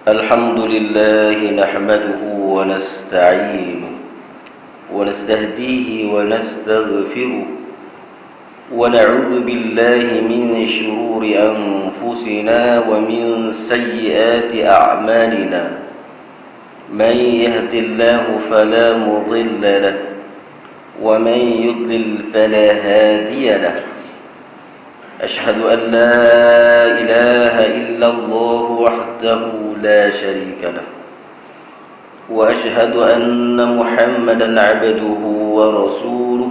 الحمد لله نحمده ونستعينه ونستهديه ونستغفره ونعوذ بالله من شرور أنفسنا ومن سيئات أعمالنا من يهد الله فلا مضل له ومن يضلل فلا هادي له أشهد أن لا إله إلا الله وحده لا شريك له وأشهد أن محمدا عبده ورسوله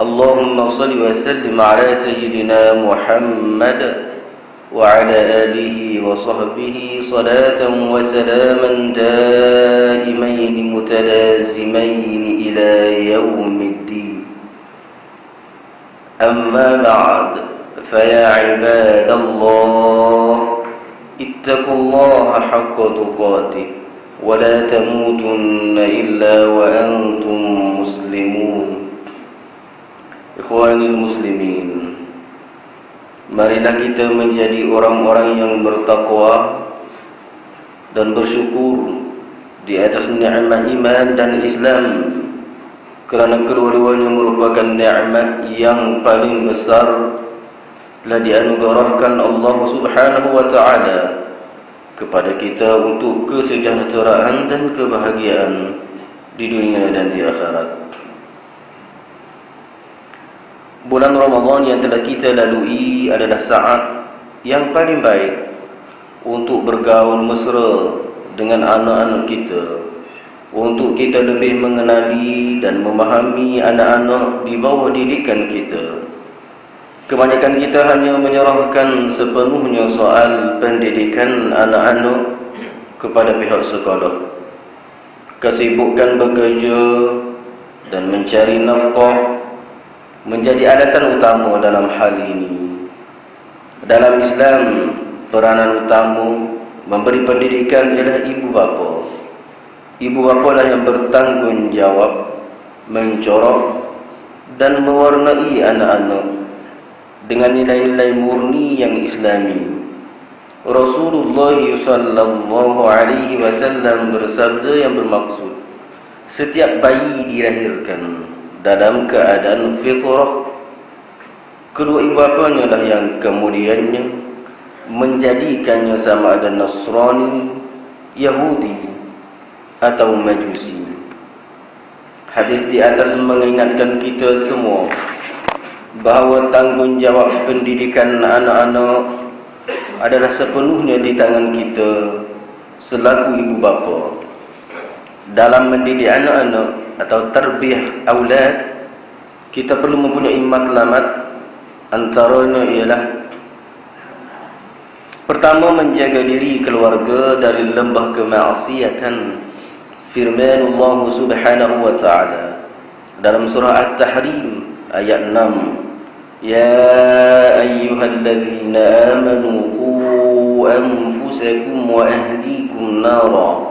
اللهم صل وسلم على سيدنا محمد وعلى آله وصحبه صلاة وسلاما دائمين متلازمين إلى يوم الدين أما بعد فيا عباد الله اتقوا الله حق تقاته ولا تموتن إلا وأنتم مسلمون. Ikhwanil muslimin, marilah kita menjadi orang-orang yang bertakwa dan bersyukur di atas nikmat iman dan Islam, kerana kedua-duanya merupakan nikmat yang paling besar telah dianugerahkan Allah Subhanahu wa taala kepada kita untuk kesejahteraan dan kebahagiaan di dunia dan di akhirat. Bulan Ramadan yang telah kita lalui adalah saat yang paling baik untuk bergaul mesra dengan anak-anak kita, untuk kita lebih mengenali dan memahami anak-anak di bawah didikan kita. Kebanyakan kita hanya menyerahkan sepenuhnya soal pendidikan anak-anak kepada pihak sekolah. Kesibukan bekerja dan mencari nafkah menjadi alasan utama dalam hal ini. Dalam Islam, peranan utama memberi pendidikan ialah ibu bapa. Ibu bapa lah yang bertanggungjawab mencorok dan mewarnai anak-anak dengan nilai-nilai murni yang Islami. Rasulullah sallallahu alaihi wasallam bersabda yang bermaksud, setiap bayi dilahirkan dalam keadaan fitrah. Kedua ibu bapanya lah yang kemudiannya menjadikannya sama ada Nasrani, Yahudi atau Majusi. Hadis di atas mengingatkan kita semua bahawa tanggungjawab pendidikan anak-anak adalah sepenuhnya di tangan kita selaku ibu bapa. Dalam mendidik anak-anak atau tarbiyah aulad, kita perlu mempunyai matlamat. Antaranya ialah pertama, menjaga diri keluarga dari lembah kemaksiatan. Firman Allah Subhanahu wa taala dalam surah At-Tahrim ayat 6, ya ayyuhalladzina amanu qu anfusakum wa ahlikum nara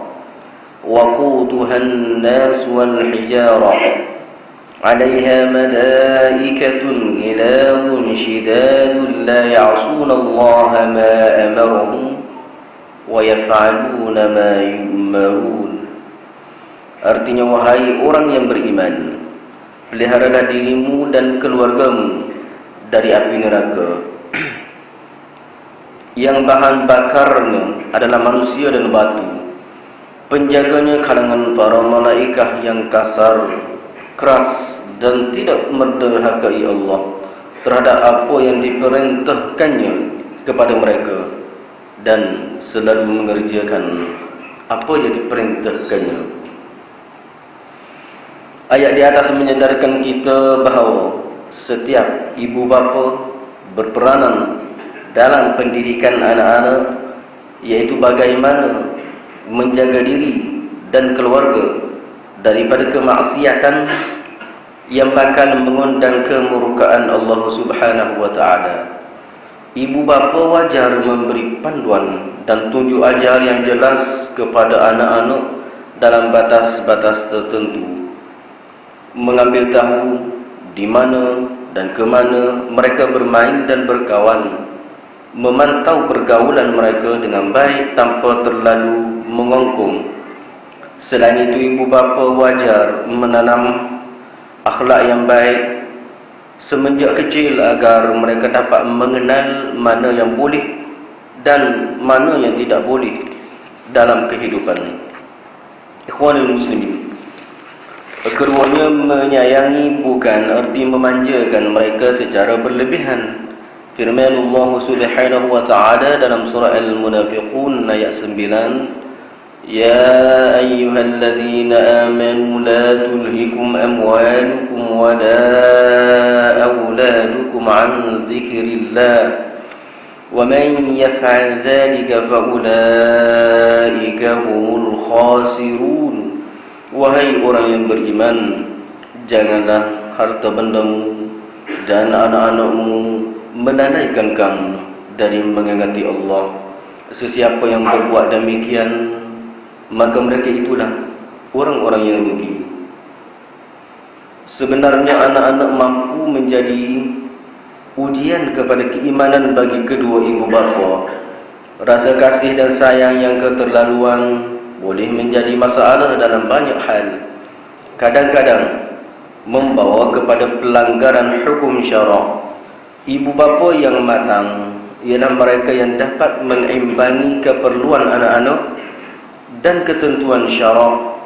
وقودها الناس والحجارة عليها ملائكة غلاظ شداد لا يعصون الله ما أمرهم ويفعلون ما يؤمرون. Artinya, wahai orang yang beriman, peliharalah dirimu dan keluargamu dari api neraka yang bahan bakarnya adalah manusia dan batu. Penjaganya kalangan para malaikah yang kasar, keras dan tidak menderhakai Allah terhadap apa yang diperintahkannya kepada mereka, dan selalu mengerjakan apa yang diperintahkannya. Ayat di atas menyadarkan kita bahawa setiap ibu bapa berperanan dalam pendidikan anak-anak, iaitu bagaimana menjaga diri dan keluarga daripada kemaksiatan yang bakal mengundang kemurkaan Allah Subhanahu wa taala. Ibu bapa wajar memberi panduan dan tunjuk ajar yang jelas kepada anak-anak dalam batas-batas tertentu, mengambil tahu di mana dan ke mana mereka bermain dan berkawan, memantau pergaulan mereka dengan baik tanpa terlalu mengongkong. Selain itu, ibu bapa wajar menanam akhlak yang baik semenjak kecil agar mereka dapat mengenal mana yang boleh dan mana yang tidak boleh dalam kehidupan. Ikhwanul muslimin, keduanya menyayangi bukan erti memanjakan mereka secara berlebihan. Firman Allah Subhanahu wa taala dalam surah Al-Munafiqun ayat 9, يا أيها الذين آمنوا لا تلهكم أموالكم ولا أولادكم عن ذكر الله ومن يفعل ذلك فأولئك هم الخاسرون. Wahai orang yang beriman, janganlah harta bendamu dan anak-anakmu melalaikan kamu dari mengingati Allah. Sesiapa yang berbuat demikian, maka mereka itulah orang-orang yang rugi. Sebenarnya anak-anak mampu menjadi ujian kepada keimanan bagi kedua ibu bapa. Rasa kasih dan sayang yang keterlaluan boleh menjadi masalah dalam banyak hal. Kadang-kadang membawa kepada pelanggaran hukum syarak. Ibu bapa yang matang ialah mereka yang dapat mengimbangi keperluan anak-anak dan ketentuan syarak,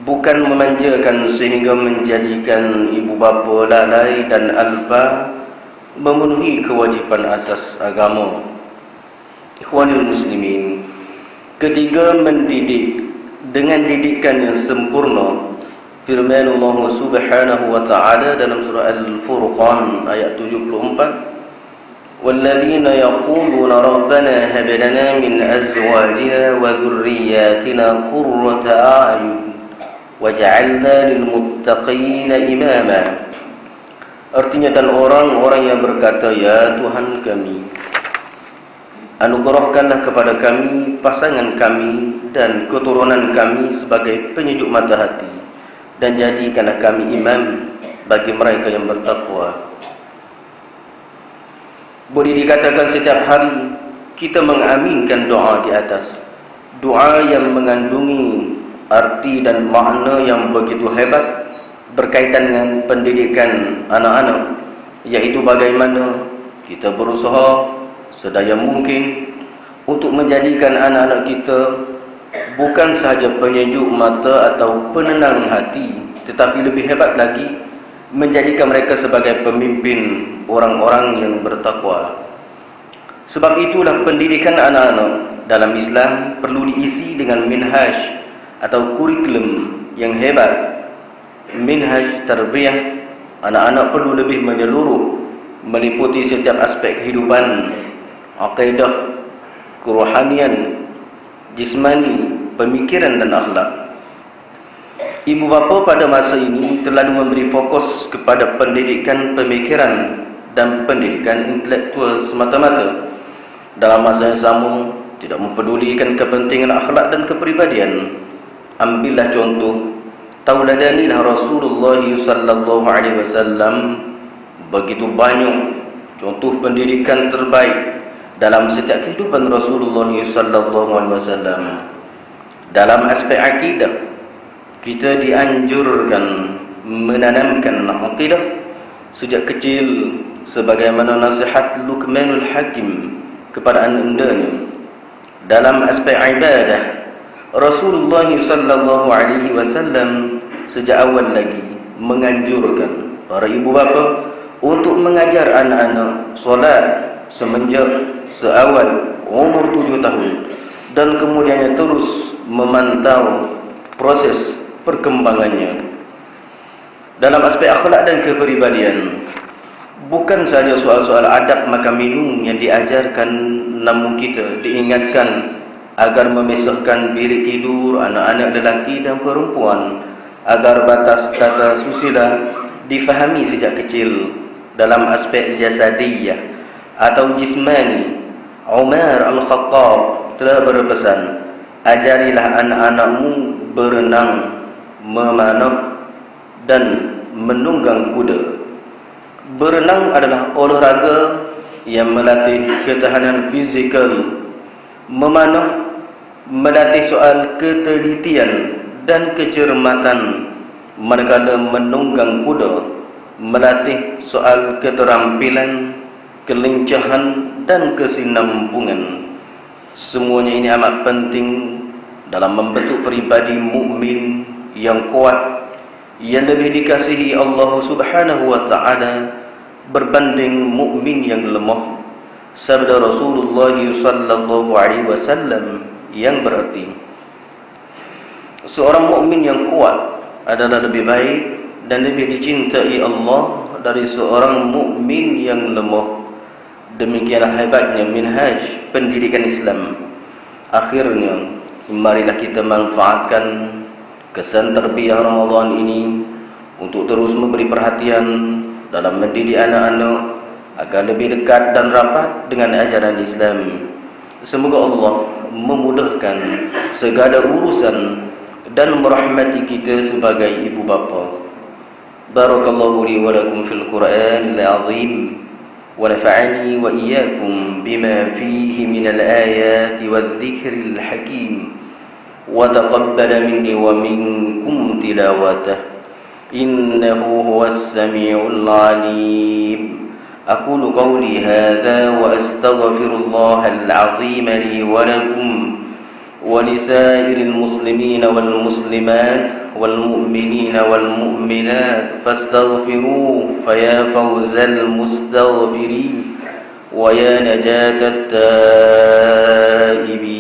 bukan memanjakan sehingga menjadikan ibu bapa lalai dan alpa memenuhi kewajipan asas agama. Ikhwanul muslimin, ketiga, mendidik dengan didikan yang sempurna. Firman Allah Subhanahu wa taala dalam surah Al-Furqan ayat 74, وَالَّذِينَ يَقُولُونَ رَبَّنَا هَبْ لَنَا مِنْ أَزْوَاجِنَا وَذُرِّيَّاتِنَا قُرَّةَ أَعْيُنٍ وَاجْعَلْنَا لِلْمُتَّقِينَ إِمَامًا. Artinya, dan orang-orang yang berkata, ya Tuhan kami, anugerahkanlah kepada kami pasangan kami dan keturunan kami sebagai penyejuk mata hati, dan jadikanlah kami imam bagi mereka yang bertakwa. Boleh dikatakan setiap hari kita mengaminkan doa di atas, doa yang mengandungi arti dan makna yang begitu hebat berkaitan dengan pendidikan anak-anak, yaitu bagaimana kita berusaha sedaya mungkin untuk menjadikan anak-anak kita bukan sahaja penyejuk mata atau penenang hati, tetapi lebih hebat lagi menjadikan mereka sebagai pemimpin orang-orang yang bertakwa. Sebab itulah pendidikan anak-anak dalam Islam perlu diisi dengan minhaj atau kurikulum yang hebat. Minhaj tarbiyah anak-anak perlu lebih menyeluruh, meliputi setiap aspek kehidupan, akidah, kerohanian, jismani, pemikiran dan akhlak. Ibu bapa pada masa ini terlalu memberi fokus kepada pendidikan pemikiran dan pendidikan intelektual semata-mata. Dalam masa yang sama, tidak mempedulikan kepentingan akhlak dan kepribadian. Ambillah contoh, tauladanilah Rasulullah sallallahu alaihi wasallam. Begitu banyak contoh pendidikan terbaik dalam setiap kehidupan Rasulullah sallallahu alaihi wasallam. Dalam aspek akidah, kita dianjurkan menanamkan akidah sejak kecil, sebagaimana nasihat Luqmanul Hakim kepada anak-anaknya. Dalam aspek ibadah, Rasulullah sallallahu alaihi wasallam sejak awal lagi menganjurkan para ibu bapa untuk mengajar anak-anak solat semenjak seawal umur 7 tahun, dan kemudiannya terus memantau proses perkembangannya. Dalam aspek akhlak dan kepribadian, bukan saja soal-soal adab makan minum yang diajarkan, namun kita diingatkan agar memisahkan bilik tidur anak-anak lelaki dan perempuan, agar batas tata susila difahami sejak kecil. Dalam aspek jasadiyah atau jismani, Umar Al-Khattab telah berpesan, ajarilah anak-anakmu berenang, memanah dan menunggang kuda. Berenang adalah olahraga yang melatih ketahanan fizikal, memanah, melatih soal ketelitian dan kecermatan manakala menunggang kuda, melatih soal keterampilan, kelincahan dan kesinambungan. Semuanya ini amat penting dalam membentuk pribadi mukmin yang kuat, yang lebih dikasihi Allah Subhanahu wa taala berbanding mukmin yang lemah. Sabda Rasulullah sallallahu alaihi wasallam yang berarti, seorang mukmin yang kuat adalah lebih baik dan lebih dicintai Allah dari seorang mukmin yang lemah. Demikianlah hebatnya minhaj pendidikan Islam. Akhirnya, marilah kita manfaatkan kesan tarbiyah Ramadan ini untuk terus memberi perhatian dalam mendidik anak-anak agar lebih dekat dan rapat dengan ajaran Islam. Semoga Allah memudahkan segala urusan dan merahmati kita sebagai ibu bapa. Barakallahu li wa lakum fil Qur'anil azim wa nafa'ani wa iyyakum bima fihi minal ayati wadh-dhikril hakim wa taqabbala minni wa minkum tilawatah. Innahu huwas samiul alim. Aqulu qawli hadha wa astaghfirullahal azim li wa lakum wa lisairil muslimina wal muslimat wal mu'minina wal mu'minat fastaghfiruhu faya fawzal mustaghfirin wa ya najatat taibin.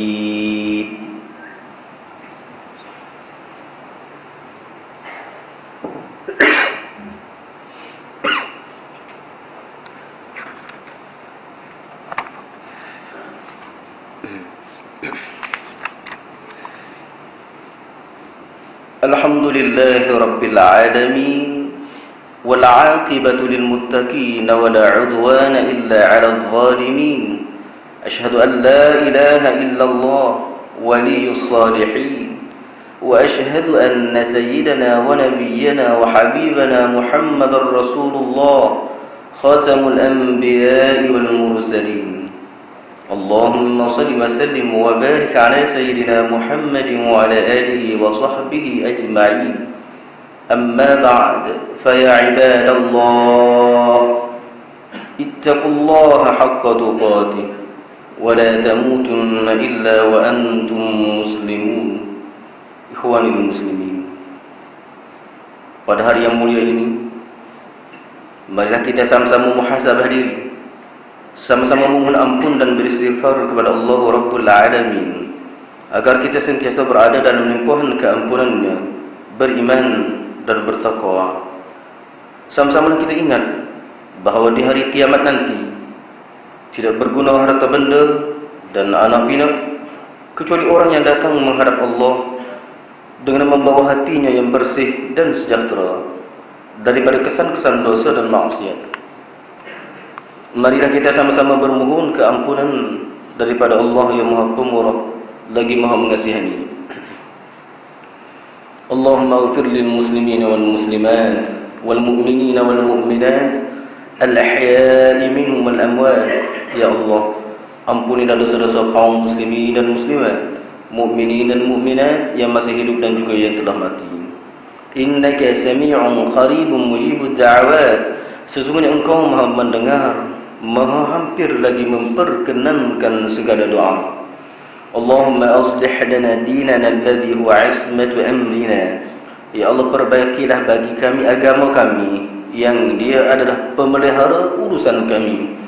Alhamdulillahi Rabbil Alamin, wal aqibatu lil muttaqin, wa la udwana illa 'alal zalimin. Ashhadu an la ilaha illallah waliyyus salihin, wa ashhadu anna sayyidana wa nabiyyana wa habibana Muhammadar Rasulullah, khatamul anbiya'i wal mursalin. Allahumma salli wa sallim wa barik ala sayyidina Muhammadin wa ala alihi wa sahbihi ajma'in. Amma ba'd, fa ya ibadallah, ittaqullaha haqqa tuqatih wa la tamutunna illa wa antum muslimun. Ikhwanil muslimin, pada hari yang mulia ini, marilah kita sama-sama muhasabah diri, sama-sama memohon ampun dan beristighfar kepada Allah Rabbul Alamin, agar kita sentiasa berada dalam limpahan keampunannya, beriman dan bertakwa. Sama-sama kita ingat bahawa di hari kiamat nanti tidak berguna harta benda dan anak pinak kecuali orang yang datang menghadap Allah dengan membawa hatinya yang bersih dan sejahtera daripada kesan-kesan dosa dan maksiat. Marilah kita sama-sama bermohon keampunan daripada Allah yang Maha Pemurah lagi Maha Mengasihani. Allahumma ighfir lil muslimina wal muslimat wal mu'minina wal mu'minat al ahya'i minhum wal amwat. Ya Allah, ampunilah dosa-dosa kaum muslimin dan muslimat, mukminin dan mukminat yang masih hidup dan juga yang telah mati. Innaka sami'un qaribun mujibud da'awat. Sesungguhnya Engkau Maha mendengar, Maha hampir lagi memperkenankan segala doa. Allahumma aslih lana dinana alladhi huwa ismatu amrina. Ya Allah, perbaikilah bagi kami agama kami yang dia adalah pemelihara urusan kami.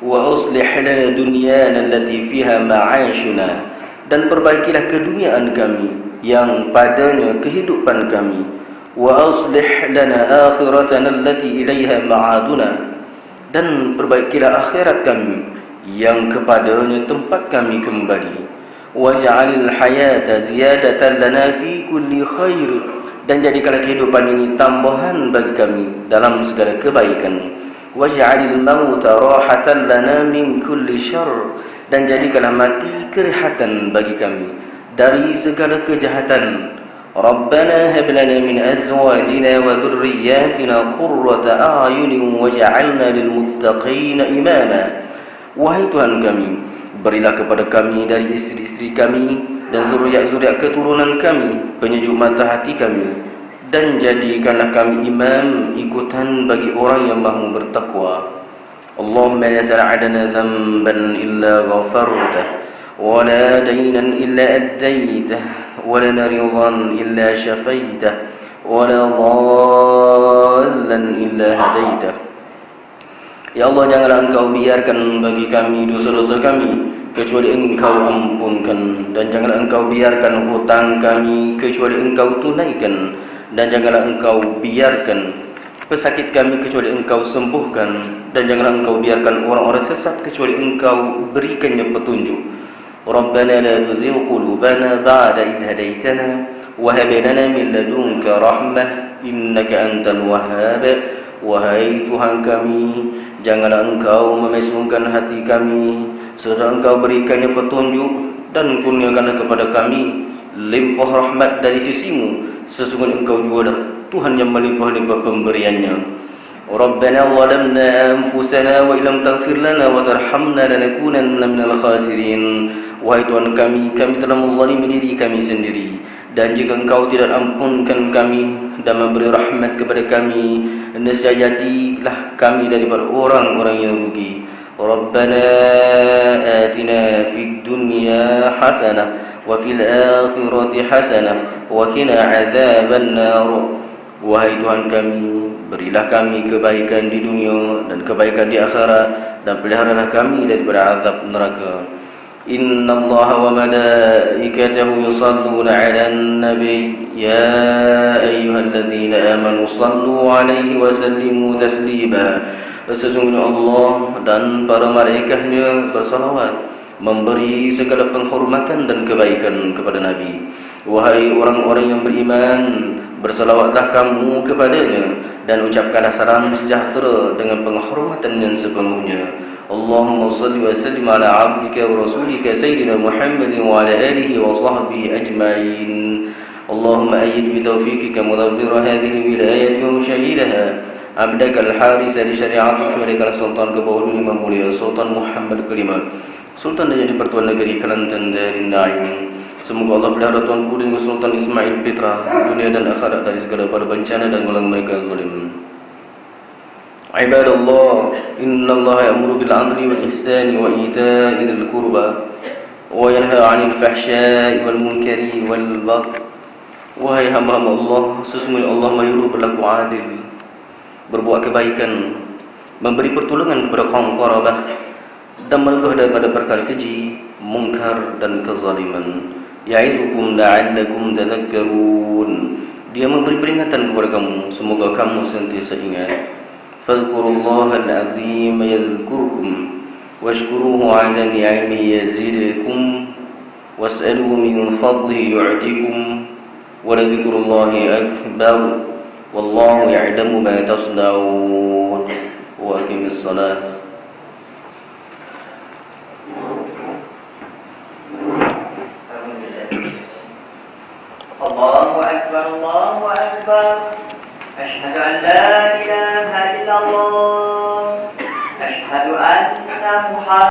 Wa aslih lana dunyana allati fiha ma'ashuna. Dan perbaikilah keduniaan kami yang padanya kehidupan kami. Wa aslih lana akhiratana allati ilaiha ma'aduna. Dan perbaikilah akhirat kami yang kepadanya tempat kami kembali. Waj'alil hayata ziyadatan lana fi kulli khair. Dan jadikanlah kehidupan ini tambahan bagi kami dalam segala kebaikan. Waj'alil mauta rahatan lana min kulli syarr. Dan jadikanlah mati kerehatan bagi kami dari segala kejahatan. Rabbana hab lana min azwajina wa dhurriyyatina qurrata a'yunin waj'alna lil muttaqina imama. Wahai Tuhan kami, berilah kepada kami dari isteri-isteri kami dan zuriat-zuriat keturunan kami penyejuk mata hati kami, dan jadikanlah kami imam ikutan bagi orang yang mahu bertakwa. Allahumma la sar'adana dhanban illa ghafartah, wa la daynan illa addaitah, wa la ridan illa syafaitah, wa la dhallan illa hadaitah. Ya Allah, janganlah Engkau biarkan bagi kami dosa-dosa kami kecuali Engkau ampunkan, dan janganlah Engkau biarkan hutang kami kecuali Engkau tunaikan, dan janganlah Engkau biarkan pesakit kami kecuali Engkau sembuhkan, dan janganlah Engkau biarkan orang-orang sesat kecuali Engkau berikannya petunjuk. Rabbana la tuzigh qulubana ba'da idh hadaitana wa hab lana min ladunka rahmah innaka antal wahhab. Wahai Tuhan kami, janganlah Engkau memesungkan hati kami setelah Engkau berikannya petunjuk, dan kurniakanlah kepada kami limpah rahmat dari sisimu. Sesungguhnya Engkau jugalah Tuhan yang melimpah-limpah pemberiannya. Rabbana zalamna anfusana wa illam taghfir lana wa tarhamna lanakunanna minal khasirin. Wahai Tuhan kami, kami telah menzalimi diri kami sendiri, dan jika Engkau tidak ampunkan kami dan memberi rahmat kepada kami, nescaya jadilah kami daripada orang-orang yang rugi. Rabbana atina fid dunya hasanah wa fil akhirati hasanah wa qina adzaban nar. Wahai Tuhan kami, berilah kami kebaikan di dunia dan kebaikan di akhirat, dan peliharalah kami daripada azab neraka. Inna Allaha wa malaikatahu yusalluna 'alan nabiy ya ayyuhalladzina amanu sallu 'alaihi wa sallimu taslima. Sesungguhnya Allah dan para malaikatnya bersalawat, memberi segala penghormatan dan kebaikan kepada Nabi. Wahai orang-orang yang beriman, bersalawatlah kamu kepadanya, dan ucapkanlah salam sejahtera dengan penghormatan yang sepenuhnya. Allahumma salli wa sallim ala abdika wa rasulika sayyidina Muhammadin wa ala alihi wa sahbihi ajma'in. Allahumma ayyid bi tawfiqika mudabbir hadhihi wilayati wa musyayidaha abdaka al-haris li syari'atika wa likal sultan kebawul imam mulia Sultan Muhammad Kalimah, Sultan dan jadi pertuan negeri Kelantan dari Naim. Semoga Allah pelihara Tuanku dan Sultan Ismail Fitra dunia dan akhirat dari segala pada bencana dan golongan mereka zalim. Ibadallah, inna Allah ya'muru bil 'adli wal ihsani wa ita'i dzil qurba wa yanha 'anil fahsya'i wal munkari wal baghi. Wahai hamba-hamba Allah, sesungguhnya Allah menyuruh berlaku adil, berbuat kebaikan, memberi pertolongan kepada kaum qarabah, dan mencegah daripada perkara keji, mungkar dan kezaliman. Ya'izukum la'allakum tadhakkarun. Dia memberi peringatan kepada kamu, semoga kamu sentiasa ingat. Fadhkurullahal 'azim yadhkurkum washkuruhu 'ala ni'amihi yazidkum was'aluhu min fadlihi yu'tikum wa ladhikrullahi akbar wallahu ya'lamu ma tasna'un. Wa aqimis salat. Allahu Akbar, Allahu Akbar. Ashhadu an la ilaha illallah. Ashhadu anna Muhammad